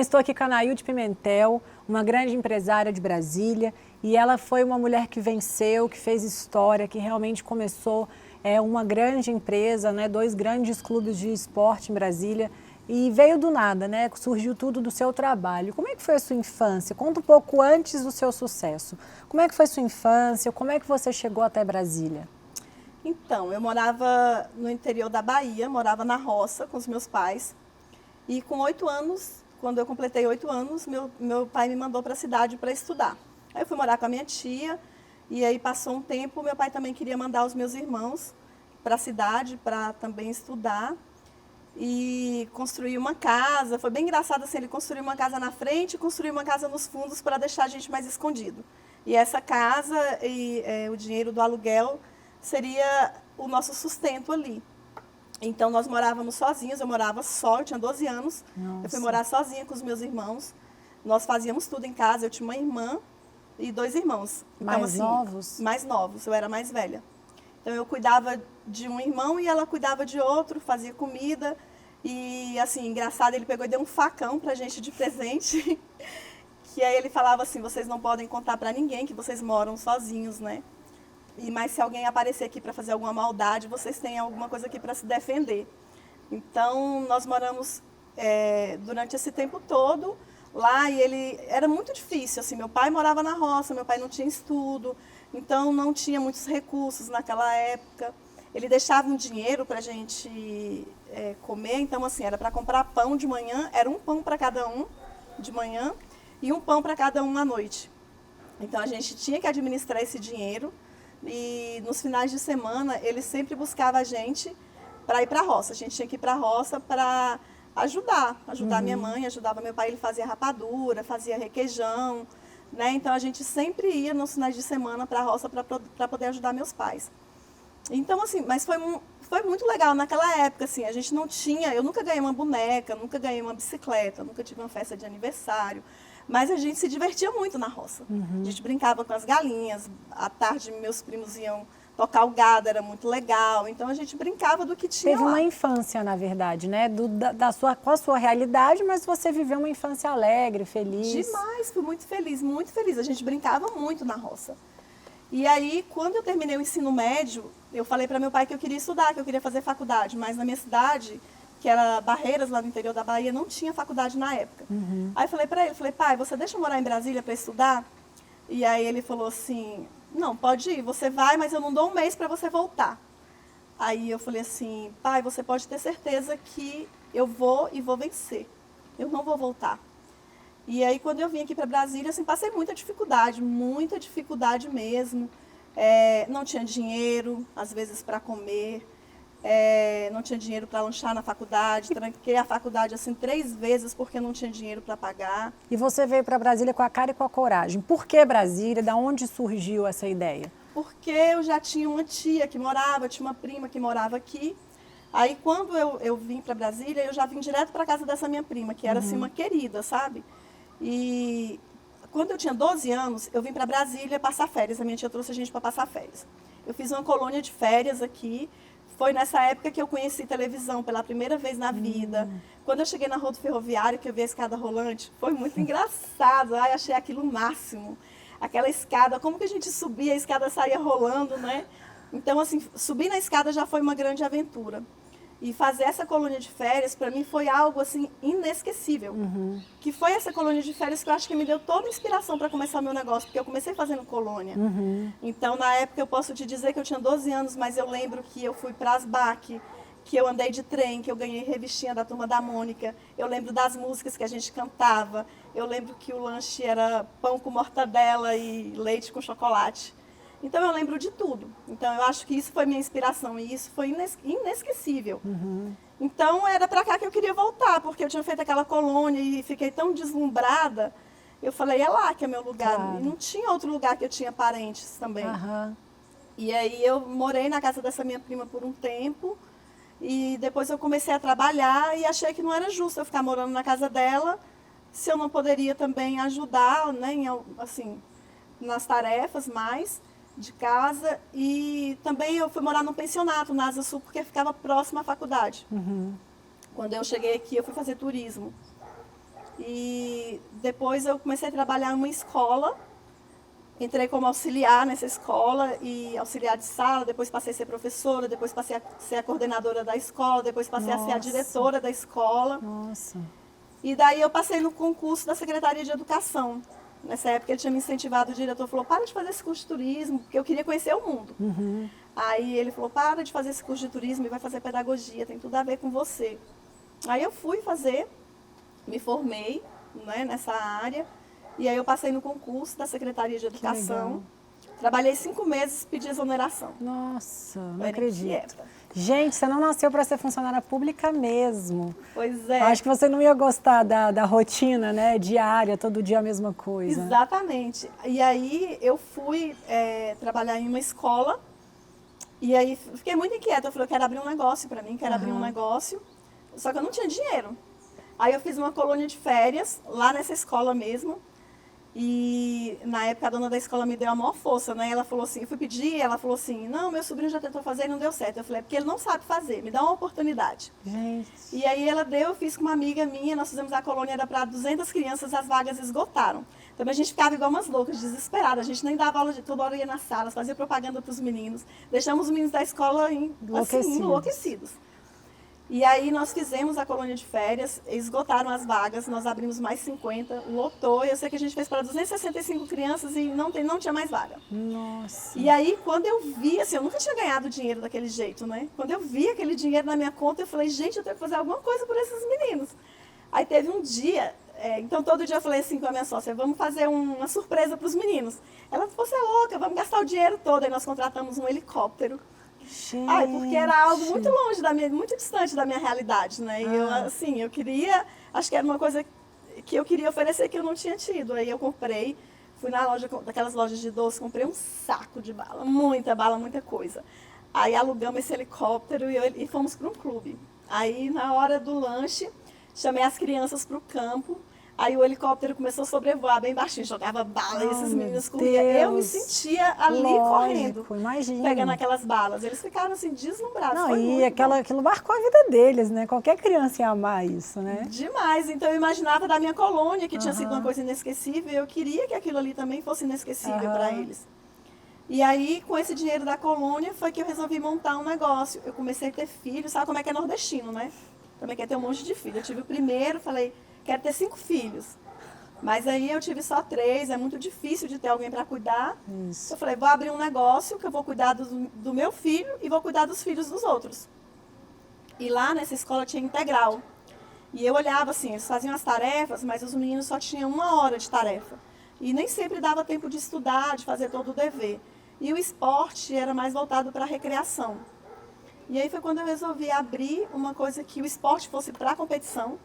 estou aqui com a Anaílde Pimentel, uma grande empresária de Brasília, e ela foi uma mulher que venceu, que fez história, que realmente começou uma grande empresa, né, 2 grandes clubes de esporte em Brasília, e veio do nada, né? Surgiu tudo do seu trabalho. Como é que foi a sua infância? Conta um pouco antes do seu sucesso. Como é que foi a sua infância? Como é que você chegou até Brasília? Então, eu morava no interior da Bahia, morava na roça com os meus pais. E com 8 anos, quando eu completei 8 anos, meu pai me mandou para a cidade para estudar. Aí eu fui morar com a minha tia, e aí passou um tempo, meu pai também queria mandar os meus irmãos para a cidade para também estudar. E construir uma casa, foi bem engraçado assim, ele construiu uma casa na frente e construiu uma casa nos fundos para deixar a gente mais escondido. E essa casa e o dinheiro do aluguel seria o nosso sustento ali. Então nós morávamos sozinhos, eu morava só, eu tinha 12 anos, Nossa. eu fui morar sozinha com os meus irmãos, nós fazíamos tudo em casa, eu tinha uma irmã e 2 irmãos. Então, Mais novos? Mais novos, eu era mais velha. Então eu cuidava de um irmão e ela cuidava de outro, fazia comida. E assim, engraçado, ele pegou e deu um facão pra gente de presente. Que aí ele falava assim, vocês não podem contar pra ninguém que vocês moram sozinhos, né? Mas se alguém aparecer aqui para fazer alguma maldade, vocês têm alguma coisa aqui para se defender. Então nós moramos durante esse tempo todo lá e ele era muito difícil, assim, meu pai morava na roça, meu pai não tinha estudo, então não tinha muitos recursos naquela época. Ele deixava um dinheiro para a gente comer, então assim, era para comprar pão de manhã, era um pão para cada um de manhã e um pão para cada um à noite. Então a gente tinha que administrar esse dinheiro e nos finais de semana ele sempre buscava a gente para ir para a roça. A gente tinha que ir para a roça para ajudar minha mãe, ajudava meu pai, ele fazia rapadura, fazia requeijão, né? Então a gente sempre ia nos finais de semana para a roça para poder ajudar meus pais. Então assim, mas foi muito legal naquela época, assim, a gente não tinha, eu nunca ganhei uma boneca, nunca ganhei uma bicicleta, nunca tive uma festa de aniversário, mas a gente se divertia muito na roça. A gente brincava com as galinhas, à tarde meus primos iam tocar o gado, era muito legal. Então a gente brincava do que tinha Teve lá. uma infância, na verdade, né? Com a sua realidade, mas você viveu uma infância alegre, feliz. Demais, fui muito feliz, muito feliz. A gente brincava muito na roça. E aí, quando eu terminei o ensino médio, eu falei para meu pai que eu queria estudar, que eu queria fazer faculdade. Mas na minha cidade, que era Barreiras, lá no interior da Bahia, não tinha faculdade na época. Aí eu falei para ele, pai, você deixa eu morar em Brasília para estudar? E aí ele falou assim, não, pode ir, você vai, mas eu não dou um mês para você voltar. Aí eu falei assim, pai, você pode ter certeza que eu vou e vou vencer. Eu não vou voltar. E aí quando eu vim aqui para Brasília, assim, passei muita dificuldade mesmo. Não tinha dinheiro, às vezes, para comer. Não tinha dinheiro para lanchar na faculdade, tranquei a faculdade assim 3 vezes porque não tinha dinheiro para pagar. E você veio para Brasília com a cara e com a coragem. Por que Brasília? Da onde surgiu essa ideia? Porque eu já tinha uma tia que morava, tinha uma prima que morava aqui. Aí quando eu vim para Brasília, eu já vim direto para casa dessa minha prima, que era assim uma querida, sabe? E quando eu tinha 12 anos, eu vim para Brasília passar férias. A minha tia trouxe a gente para passar férias. Eu fiz uma colônia de férias aqui. Foi nessa época que eu conheci televisão pela primeira vez na vida. Quando eu cheguei na rua do ferroviário, que eu vi a escada rolante, foi muito engraçado. Ai, achei aquilo o máximo. Aquela escada, como que a gente subia, a escada saía rolando, né? Então, assim, subir na escada já foi uma grande aventura. E fazer essa colônia de férias, para mim, foi algo, assim, inesquecível. Que foi essa colônia de férias que eu acho que me deu toda a inspiração para começar o meu negócio, porque eu comecei fazendo colônia. Então, na época, eu posso te dizer que eu tinha 12 anos, mas eu lembro que eu fui para Asbac, que eu andei de trem, que eu ganhei revistinha da Turma da Mônica. Eu lembro das músicas que a gente cantava. Eu lembro que o lanche era pão com mortadela e leite com chocolate. Então eu lembro de tudo. Então eu acho que isso foi minha inspiração e isso foi inesquecível. Então era para cá que eu queria voltar, porque eu tinha feito aquela colônia e fiquei tão deslumbrada. Eu falei, é lá que é meu lugar. Claro. E não tinha outro lugar que eu tinha parentes também. E aí eu morei na casa dessa minha prima por um tempo. E depois eu comecei a trabalhar e achei que não era justo eu ficar morando na casa dela se eu não poderia também ajudar, né, assim, nas tarefas mais de casa. E também eu fui morar num pensionato na Asa Sul porque ficava próximo à faculdade. Quando eu cheguei aqui eu fui fazer turismo. E depois eu comecei a trabalhar em uma escola. Entrei como auxiliar nessa escola e auxiliar de sala, depois passei a ser professora, depois passei a ser a coordenadora da escola, depois passei a ser a diretora da escola. Nossa. E daí eu passei no concurso da Secretaria de Educação. Nessa época ele tinha me incentivado, o diretor falou, para de fazer esse curso de turismo, porque eu queria conhecer o mundo. Aí ele falou, para de fazer esse curso de turismo e vai fazer pedagogia, tem tudo a ver com você. Aí eu fui fazer, me formei, né, nessa área. E aí eu passei no concurso da Secretaria de Educação. Trabalhei 5 meses, pedi exoneração. Nossa, não Era acredito. inquieta. Gente, você não nasceu para ser funcionária pública mesmo. Pois é. Eu acho que você não ia gostar da rotina, né, diária, todo dia a mesma coisa. Exatamente. E aí eu fui trabalhar em uma escola. E aí fiquei muito inquieta. Eu falei, eu quero abrir um negócio para mim, quero abrir um negócio. Só que eu não tinha dinheiro. Aí eu fiz uma colônia de férias, lá nessa escola mesmo. E na época a dona da escola me deu a maior força, né? Ela falou assim, eu fui pedir, ela falou assim, não, meu sobrinho já tentou fazer e não deu certo. Eu falei, é porque ele não sabe fazer, me dá uma oportunidade. Gente. E aí ela deu, eu fiz com uma amiga minha, nós fizemos a colônia, era para 200 crianças, as vagas esgotaram. Então a gente ficava igual umas loucas, desesperadas, a gente nem dava aula, toda hora ia nas salas, fazia propaganda para os meninos. Deixamos os meninos da escola enlouquecidos. E aí nós fizemos a colônia de férias, esgotaram as vagas, nós abrimos mais 50, lotou. Eu sei que a gente fez para 265 crianças e não tinha mais vaga. Nossa. E aí quando eu vi, assim, eu nunca tinha ganhado dinheiro daquele jeito, né? Quando eu vi aquele dinheiro na minha conta, eu falei, gente, eu tenho que fazer alguma coisa por esses meninos. Aí teve um dia, então todo dia eu falei assim com a minha sócia, vamos fazer uma surpresa para os meninos. Ela falou, você é louca, vamos gastar o dinheiro todo. Aí nós contratamos um helicóptero. Gente. Ai, porque era algo muito longe muito distante da minha realidade, né? E eu, assim, eu queria, acho que era uma coisa que eu queria oferecer que eu não tinha tido. Aí eu comprei, fui na loja, daquelas lojas de doce, comprei um saco de bala, muita coisa. Aí alugamos esse helicóptero e fomos para um clube. Aí na hora do lanche, chamei as crianças para o campo. Aí o helicóptero começou a sobrevoar bem baixinho, jogava bala e esses meninos corriam. Eu me sentia ali correndo, imagina. pegando aquelas balas. Eles ficaram assim deslumbrados. Não, foi e aquilo marcou a vida deles, né? Qualquer criança ia amar isso, né? Demais. Então eu imaginava da minha colônia que tinha sido uma coisa inesquecível. Eu queria que aquilo ali também fosse inesquecível para eles. E aí, com esse dinheiro da colônia, foi que eu resolvi montar um negócio. Eu comecei a ter filhos, sabe como é que é nordestino, né? Também quer ter um monte de filhos. Eu tive o primeiro, falei, quero ter 5 filhos. Mas aí eu tive só 3, é muito difícil de ter alguém para cuidar. Isso. Eu falei, vou abrir um negócio que eu vou cuidar do meu filho e vou cuidar dos filhos dos outros. E lá nessa escola tinha integral. E eu olhava assim, eles faziam as tarefas, mas os meninos só tinham 1 hora de tarefa. E nem sempre dava tempo de estudar, de fazer todo o dever. E o esporte era mais voltado para a recreação. E aí foi quando eu resolvi abrir uma coisa que o esporte fosse para a competição.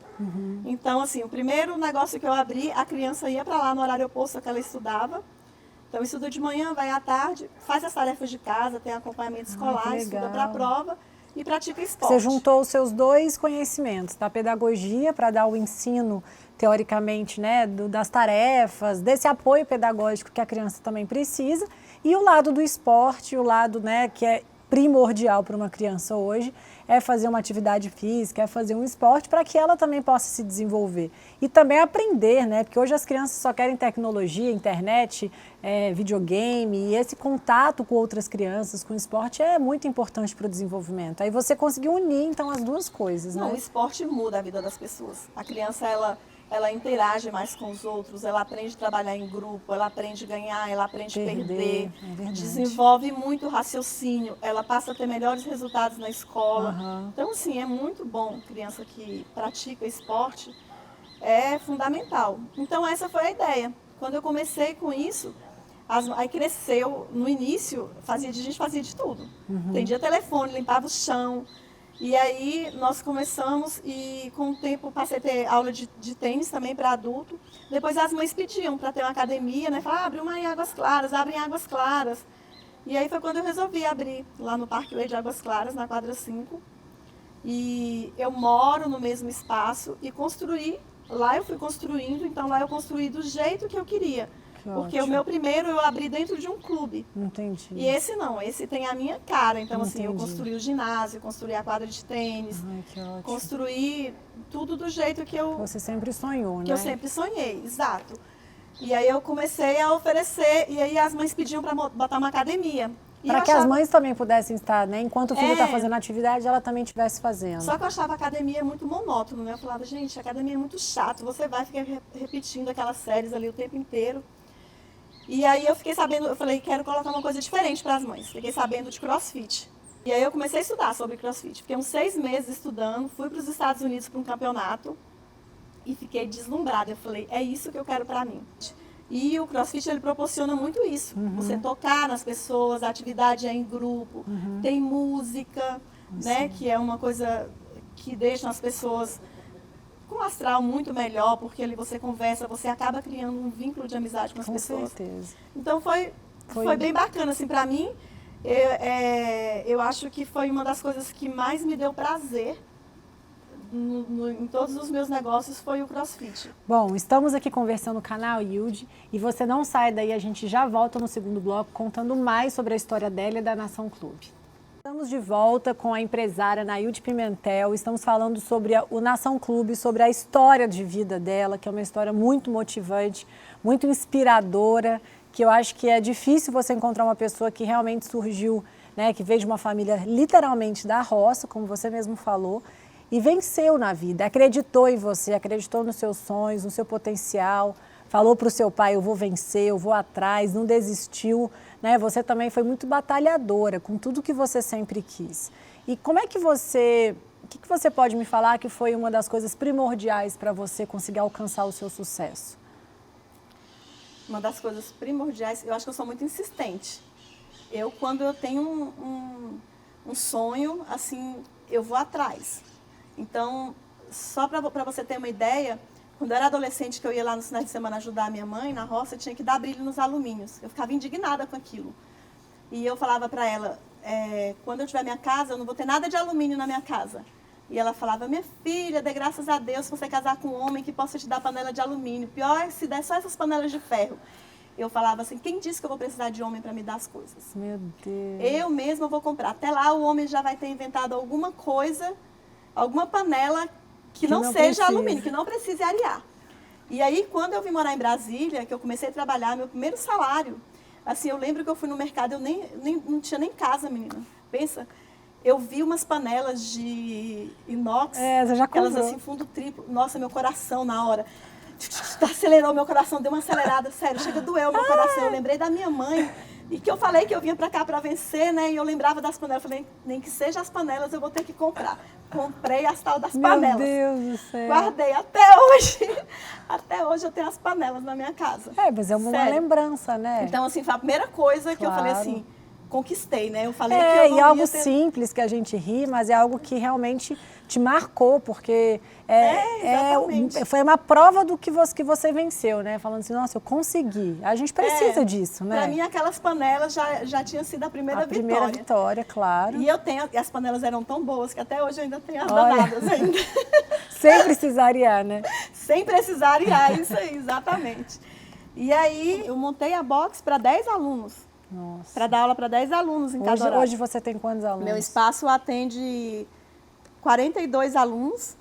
Então, assim, o primeiro negócio que eu abri, a criança ia para lá no horário oposto que ela estudava. Então, estuda de manhã, vai à tarde, faz as tarefas de casa, tem acompanhamento escolar, estuda para a prova e pratica esporte. Você juntou os seus 2 conhecimentos, da pedagogia para dar o ensino, teoricamente, né, das tarefas, desse apoio pedagógico que a criança também precisa, e o lado do esporte, o lado, né, que é primordial para uma criança hoje, é fazer uma atividade física, é fazer um esporte para que ela também possa se desenvolver. E também aprender, né? Porque hoje as crianças só querem tecnologia, internet, videogame, e esse contato com outras crianças, com o esporte, é muito importante para o desenvolvimento. Aí você conseguiu unir, então, as 2 coisas, né? Não, o esporte muda a vida das pessoas. A criança, ela interage mais com os outros, ela aprende a trabalhar em grupo, ela aprende a ganhar, ela aprende a perder, desenvolve muito raciocínio, ela passa a ter melhores resultados na escola. Então, assim, é muito bom criança que pratica esporte, é fundamental. Então, essa foi a ideia. Quando eu comecei com isso, aí cresceu, no início, a gente fazia de tudo. Atendia telefone, limpava o chão. E aí nós começamos e com o tempo passei a ter aula de tênis também para adulto. Depois as mães pediam para ter uma academia, né? Falaram, abre uma em Águas Claras, abre em Águas Claras. E aí foi quando eu resolvi abrir lá no Parkway de Águas Claras, na quadra 5. E eu moro no mesmo espaço e construí, lá eu fui construindo, então lá eu construí do jeito que eu queria. Porque ótimo. o meu primeiro eu abri dentro de um clube. Entendi. E esse não, esse tem a minha cara. Então, assim, eu Entendi. construí o ginásio, construí a quadra de tênis, Ai, que ótimo. construí tudo do jeito que eu Você sempre sonhou, né? eu sempre sonhei, exato. E aí eu comecei a oferecer, e aí as mães pediam para botar uma academia. E Para eu que as achava- mães também pudessem estar, né? Enquanto o filho está É. fazendo atividade, ela também estivesse fazendo. Só que eu achava a academia muito monótono, né? Eu falava, gente, a academia é muito chato, você vai ficar repetindo aquelas séries ali o tempo inteiro. E aí eu fiquei sabendo, eu falei, quero colocar uma coisa diferente para as mães. Fiquei sabendo de CrossFit. E aí eu comecei a estudar sobre CrossFit. Fiquei uns 6 meses estudando, fui para os Estados Unidos para um campeonato e fiquei deslumbrada. Eu falei, é isso que eu quero para mim. E o CrossFit, ele proporciona muito isso. Você tocar nas pessoas, a atividade é em grupo, tem música, né? Que é uma coisa que deixa as pessoas com um astral muito melhor, porque ali você conversa, você acaba criando um vínculo de amizade com as pessoas. Com certeza. Então foi bem bacana, assim, pra mim. Eu acho que foi uma das coisas que mais me deu prazer em todos os meus negócios foi o CrossFit. Bom, estamos aqui conversando no canal Yilde e você não sai daí, a gente já volta no segundo bloco contando mais sobre a história dela e da Nação Clube. Estamos de volta com a empresária Nailde Pimentel, estamos falando sobre o Nação Clube, sobre a história de vida dela, que é uma história muito motivante, muito inspiradora, que eu acho que é difícil você encontrar uma pessoa que realmente surgiu, né, que veio de uma família literalmente da roça, como você mesmo falou, e venceu na vida, acreditou em você, acreditou nos seus sonhos, no seu potencial, falou para o seu pai, eu vou vencer, eu vou atrás, não desistiu, né? Você também foi muito batalhadora com tudo que você sempre quis. E como é que você, o que você pode me falar que foi uma das coisas primordiais para você conseguir alcançar o seu sucesso? Uma das coisas primordiais, eu acho que eu sou muito insistente. Quando eu tenho um sonho, assim, eu vou atrás. Então, só para você ter uma ideia, quando eu era adolescente, que eu ia lá no final de semana ajudar a minha mãe na roça, eu tinha que dar brilho nos alumínios. Eu ficava indignada com aquilo. E eu falava para ela, quando eu tiver minha casa, eu não vou ter nada de alumínio na minha casa. E ela falava, minha filha, dê graças a Deus se você casar com um homem que possa te dar panela de alumínio. Pior é se der só essas panelas de ferro. Eu falava assim, quem disse que eu vou precisar de homem para me dar as coisas? Meu Deus. Eu mesma vou comprar. Até lá o homem já vai ter inventado alguma coisa, alguma panela que não seja precisa. alumínio, que não precise arear. E aí, quando eu vim morar em Brasília, que eu comecei a trabalhar, meu primeiro salário, assim, eu lembro que eu fui no mercado, eu não tinha nem casa, menina. Pensa, eu vi umas panelas de inox, você já aquelas comprou. assim, fundo triplo. Nossa, meu coração na hora. Acelerou meu coração, deu uma acelerada, sério, chega a doer o meu coração. Eu lembrei da minha mãe, e que eu falei que eu vinha pra cá pra vencer, né? E eu lembrava das panelas. Eu falei, nem que seja as panelas, eu vou ter que comprar. Comprei as tal das panelas. Meu Deus do céu. Guardei até hoje. Até hoje eu tenho as panelas na minha casa. Mas é uma Sério. lembrança, né? Então, assim, foi a primeira coisa que eu falei Claro. assim, conquistei, né? Eu falei que eu não e algo ia ter... simples que a gente ri, mas é algo que realmente te marcou, porque exatamente. foi uma prova do que você venceu, né? Falando assim, nossa, eu consegui. A gente precisa disso, né? Pra mim, aquelas panelas já tinham sido a primeira vitória. Primeira vitória, claro. E e as panelas eram tão boas que até hoje eu ainda tenho as danadas ainda. Sem precisar arear, né? Sem precisar arear, isso aí, exatamente. E aí, eu montei a box para 10 alunos. Nossa. Para dar aula para 10 alunos em cada horário. Hoje você tem quantos alunos? Meu espaço atende 42 alunos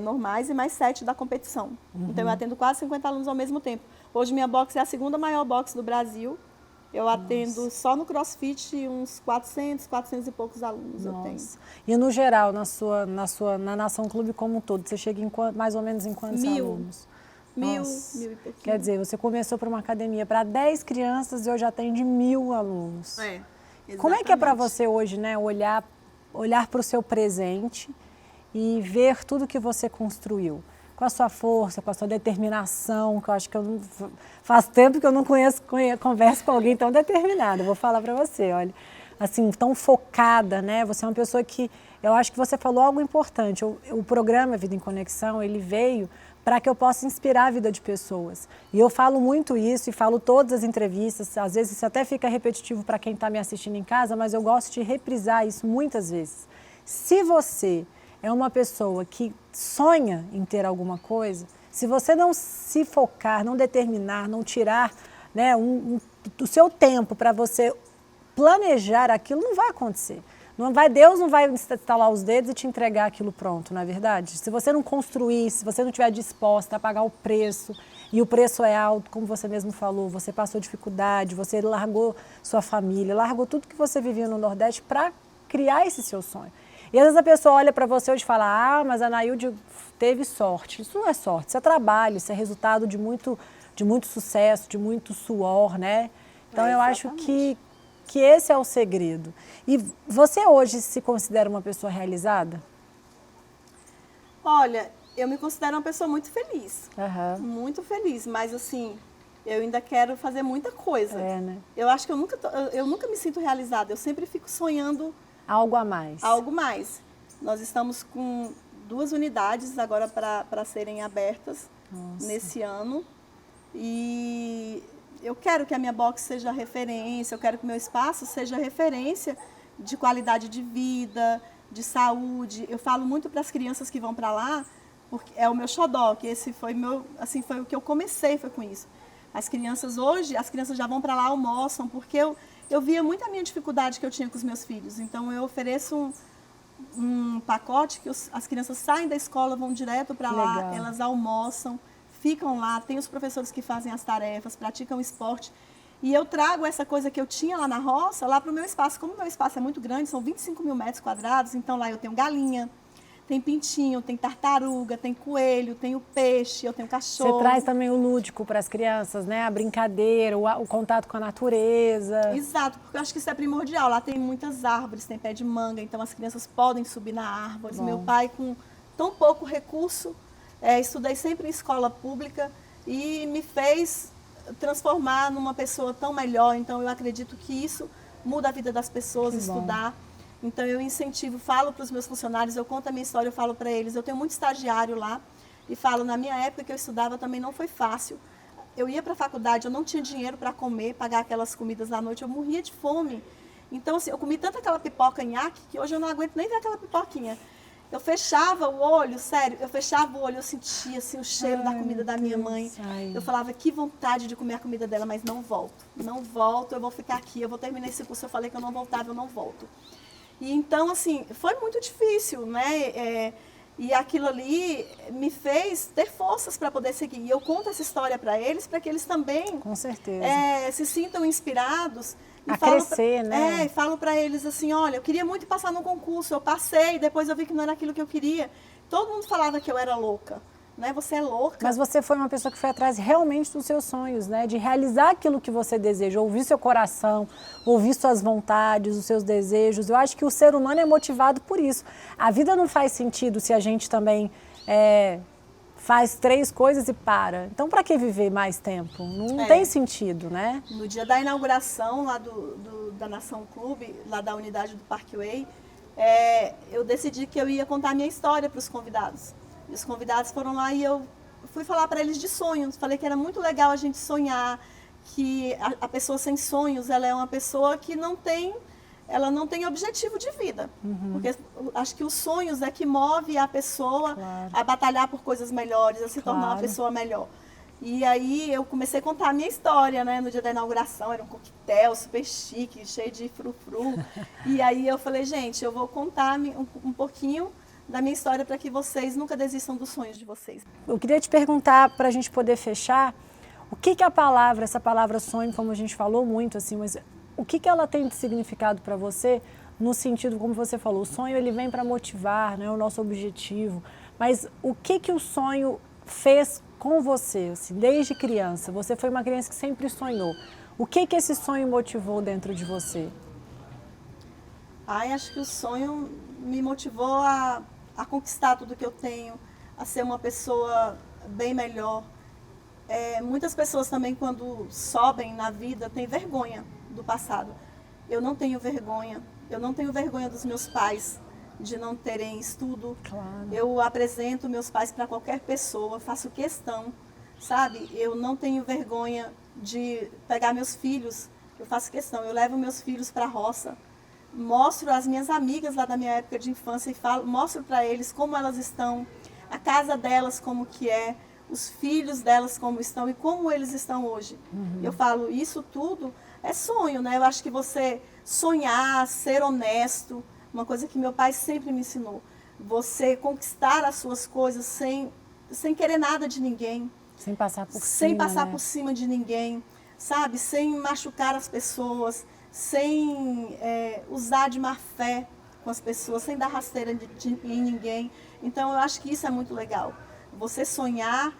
normais e mais 7 da competição. Então, eu atendo quase 50 alunos ao mesmo tempo. Hoje, minha box é a segunda maior box do Brasil. Eu atendo só no CrossFit uns 400 e poucos alunos eu tenho. E no geral, na Nação Clube como um todo, você chega mais ou menos em quantos alunos? Mil e pouquinho. Quer dizer, você começou para uma academia para 10 crianças e hoje atende 1000 alunos. Como é que é para você hoje, né, olhar para o seu presente e ver tudo que você construiu? Com a sua força, com a sua determinação, que eu acho que faz tempo que eu não converso com alguém tão determinada. Vou falar para você, olha, assim, tão focada, né? Você é uma pessoa que, eu acho que você falou algo importante. O programa Vida em Conexão, ele veio para que eu possa inspirar a vida de pessoas. E eu falo muito isso e falo todas as entrevistas, às vezes isso até fica repetitivo para quem está me assistindo em casa, mas eu gosto de reprisar isso muitas vezes. Se você é uma pessoa que sonha em ter alguma coisa, Se você não se focar, não determinar, não tirar, né, do seu tempo para você planejar aquilo, não vai acontecer. Deus não vai estalar os dedos e te entregar aquilo pronto, não é verdade? Se você não construir, se você não estiver disposta a pagar o preço, e o preço é alto, como você mesmo falou, você passou dificuldade, você largou sua família, largou tudo que você vivia no Nordeste para criar esse seu sonho. E às vezes a pessoa olha para você hoje e fala, mas a Anaílde teve sorte. Isso não é sorte, isso é trabalho, isso é resultado de muito sucesso, de muito suor, né? Então eu acho que esse é o segredo. E você hoje se considera uma pessoa realizada? Olha, eu me considero uma pessoa muito feliz. Uhum. Muito feliz, mas assim, eu ainda quero fazer muita coisa. Né? Eu acho que eu nunca me sinto realizada, eu sempre fico sonhando algo a mais. Algo mais. Nós estamos com 2 unidades agora para serem abertas nesse ano. E eu quero que a minha box seja referência, eu quero que o meu espaço seja referência de qualidade de vida, de saúde. Eu falo muito para as crianças que vão para lá, porque é o meu xodó, que esse foi foi o que eu comecei, foi com isso. As crianças já vão para lá, almoçam, porque eu via muito a minha dificuldade que eu tinha com os meus filhos. Então eu ofereço um pacote que as crianças saem da escola, vão direto para lá, legal. Elas almoçam, ficam lá, tem os professores que fazem as tarefas, praticam esporte. E eu trago essa coisa que eu tinha lá na roça, lá para o meu espaço. Como o meu espaço é muito grande, são 25 mil metros quadrados, então lá eu tenho galinha, tem pintinho, tem tartaruga, tem coelho, tem o peixe, eu tenho cachorro. Você traz também o lúdico para as crianças, né? A brincadeira, o contato com a natureza. Exato, porque eu acho que isso é primordial. Lá tem muitas árvores, tem pé de manga, então as crianças podem subir na árvore. Meu pai, com tão pouco recurso, estudei sempre em escola pública e me fez transformar numa pessoa tão melhor. Então eu acredito que isso muda a vida das pessoas, estudar. Então eu incentivo, falo para os meus funcionários, eu conto a minha história, eu falo para eles. Eu tenho muito estagiário lá e falo, na minha época que eu estudava também não foi fácil. Eu ia para a faculdade, eu não tinha dinheiro para comer, pagar aquelas comidas da noite, eu morria de fome. Então assim, eu comi tanta aquela pipoca nhaque que hoje eu não aguento nem ver aquela pipoquinha. Eu fechava o olho, sério, eu sentia assim, o cheiro da comida da minha mãe. Eu falava, que vontade de comer a comida dela, mas não volto. Não volto, eu vou ficar aqui, eu vou terminar esse curso. Eu falei que eu não voltava, eu não volto. E então, assim, foi muito difícil, né? E aquilo ali me fez ter forças para poder seguir. E eu conto essa história para eles que eles também com certeza. Se sintam inspirados. A crescer, né? E falo para eles assim, olha, eu queria muito passar no concurso, eu passei, depois eu vi que não era aquilo que eu queria. Todo mundo falava que eu era louca, né? Você é louca. Mas você foi uma pessoa que foi atrás realmente dos seus sonhos, né? De realizar aquilo que você deseja, ouvir seu coração, ouvir suas vontades, os seus desejos. Eu acho que o ser humano é motivado por isso. A vida não faz sentido se a gente também faz 3 coisas e para. Então, para que viver mais tempo? Não tem sentido, né? No dia da inauguração lá da Nação Clube, lá da unidade do Parkway, eu decidi que eu ia contar a minha história para os convidados. E os convidados foram lá e eu fui falar para eles de sonhos. Falei que era muito legal a gente sonhar, que a pessoa sem sonhos, ela é uma pessoa que não tem objetivo de vida. Porque acho que os sonhos é que move a pessoa a batalhar por coisas melhores, a se tornar uma pessoa melhor. E aí eu comecei a contar a minha história, né? No dia da inauguração, era um coquetel super chique, cheio de frufru. E aí eu falei, gente, eu vou contar um pouquinho da minha história para que vocês nunca desistam dos sonhos de vocês. Eu queria te perguntar, para a gente poder fechar, o que essa palavra sonho, como a gente falou muito, assim, mas o que ela tem de significado para você, no sentido, como você falou, o sonho ele vem para motivar, né, o nosso objetivo, mas o que o sonho fez com você, assim, desde criança? Você foi uma criança que sempre sonhou. O que esse sonho motivou dentro de você? Acho que o sonho me motivou a conquistar tudo que eu tenho, a ser uma pessoa bem melhor. Muitas pessoas também, quando sobem na vida, têm vergonha do passado. Eu não tenho vergonha. Eu não tenho vergonha dos meus pais, de não terem estudo. Claro. Eu apresento meus pais para qualquer pessoa, faço questão, sabe? Eu não tenho vergonha de pegar meus filhos, eu faço questão. Eu levo meus filhos para a roça, mostro as minhas amigas lá da minha época de infância e mostro para eles como elas estão, a casa delas como que é, os filhos delas como estão e como eles estão hoje. Eu falo, isso tudo é sonho, né? Eu acho que você sonhar, ser honesto, uma coisa que meu pai sempre me ensinou. Você conquistar as suas coisas sem querer nada de ninguém. Sem passar por sem cima, passar né? por cima de ninguém, sabe? Sem machucar as pessoas, sem usar de má fé com as pessoas, sem dar rasteira em ninguém. Então, eu acho que isso é muito legal. Você sonhar,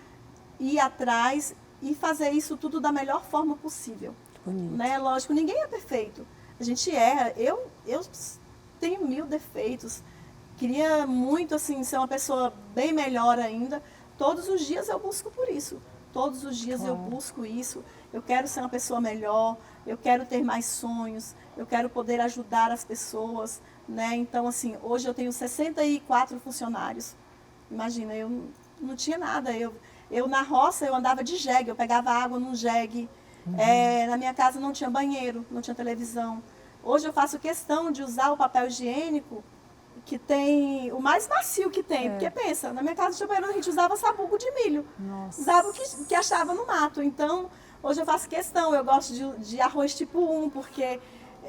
ir atrás e fazer isso tudo da melhor forma possível. Bonito. Né? Lógico, ninguém é perfeito. A gente erra. Eu tenho 1000 defeitos. Queria muito, assim, ser uma pessoa bem melhor ainda. Todos os dias eu busco por isso. Todos os dias eu busco isso. Eu quero ser uma pessoa melhor, eu quero ter mais sonhos, eu quero poder ajudar as pessoas, né? Então, assim, hoje eu tenho 64 funcionários. Imagina, eu não tinha nada. Eu na roça, eu andava de jegue, eu pegava água num jegue. Na minha casa não tinha banheiro, não tinha televisão. Hoje eu faço questão de usar o papel higiênico que tem o mais macio que tem, porque pensa, na minha casa de banheiro a gente usava sabugo de milho, usava o que achava no mato. Então, hoje eu faço questão, eu gosto de arroz tipo 1, porque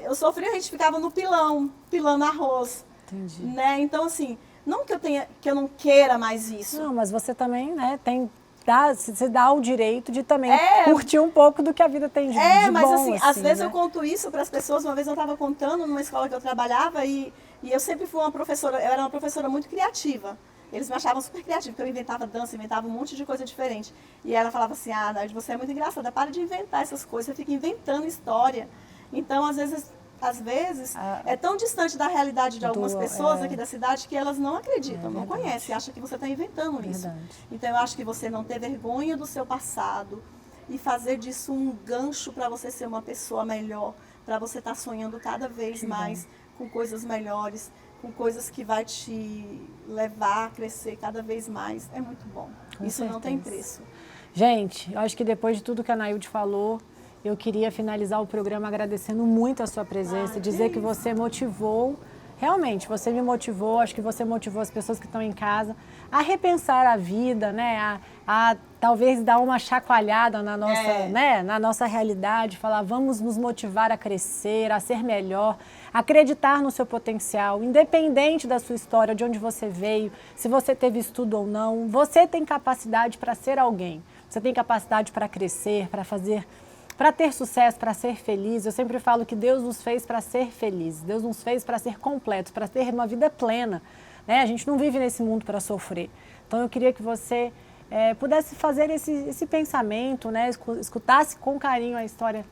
eu sofri, a gente ficava no pilando arroz. Entendi. Né? Então, assim, não que eu não queira mais isso. Não, mas você também, né, você dá o direito de também curtir um pouco do que a vida tem de mas bom, assim, às vezes né? eu conto isso para as pessoas. Uma vez eu estava contando numa escola que eu trabalhava e eu sempre fui uma professora, eu era uma professora muito criativa. Eles me achavam super criativa, porque eu inventava dança, inventava um monte de coisa diferente. E ela falava assim, Naide, você é muito engraçada, para de inventar essas coisas, você fica inventando história. Então, às vezes é tão distante da realidade de algumas pessoas aqui da cidade que elas não acreditam, não conhecem, acham que você está inventando isso. Então, eu acho que você não ter vergonha do seu passado e fazer disso um gancho para você ser uma pessoa melhor, para você estar sonhando cada vez mais com coisas melhores, com coisas que vai te levar a crescer cada vez mais. É muito bom. Isso não tem preço. Gente, eu acho que depois de tudo que a Anaílde falou, eu queria finalizar o programa agradecendo muito a sua presença, dizer que você motivou, realmente, você me motivou, acho que você motivou as pessoas que estão em casa a repensar a vida, né? A talvez dar uma chacoalhada na nossa, né? Na nossa realidade, falar vamos nos motivar a crescer, a ser melhor, acreditar no seu potencial, independente da sua história, de onde você veio, se você teve estudo ou não, você tem capacidade para ser alguém, você tem capacidade para crescer, para ter sucesso, para ser feliz. Eu sempre falo que Deus nos fez para ser felizes, Deus nos fez para ser completos, para ter uma vida plena, né? A gente não vive nesse mundo para sofrer. Então eu queria que você pudesse fazer esse pensamento, né? Escutasse com carinho a história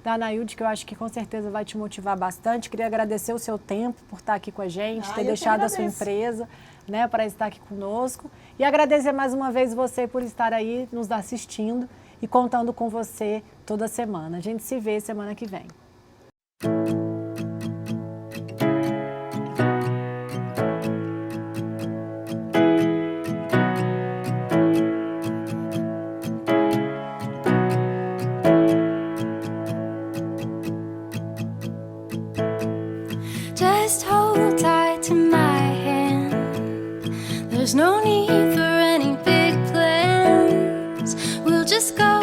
da Anaílde, que eu acho que com certeza vai te motivar bastante. Queria agradecer o seu tempo por estar aqui com a gente, ter deixado a sua empresa, né, para estar aqui conosco. E agradecer mais uma vez você por estar aí nos assistindo e contando com você toda semana. A gente se vê semana que vem. Just hold tight to my hand. There's no need for any big plans. We'll just go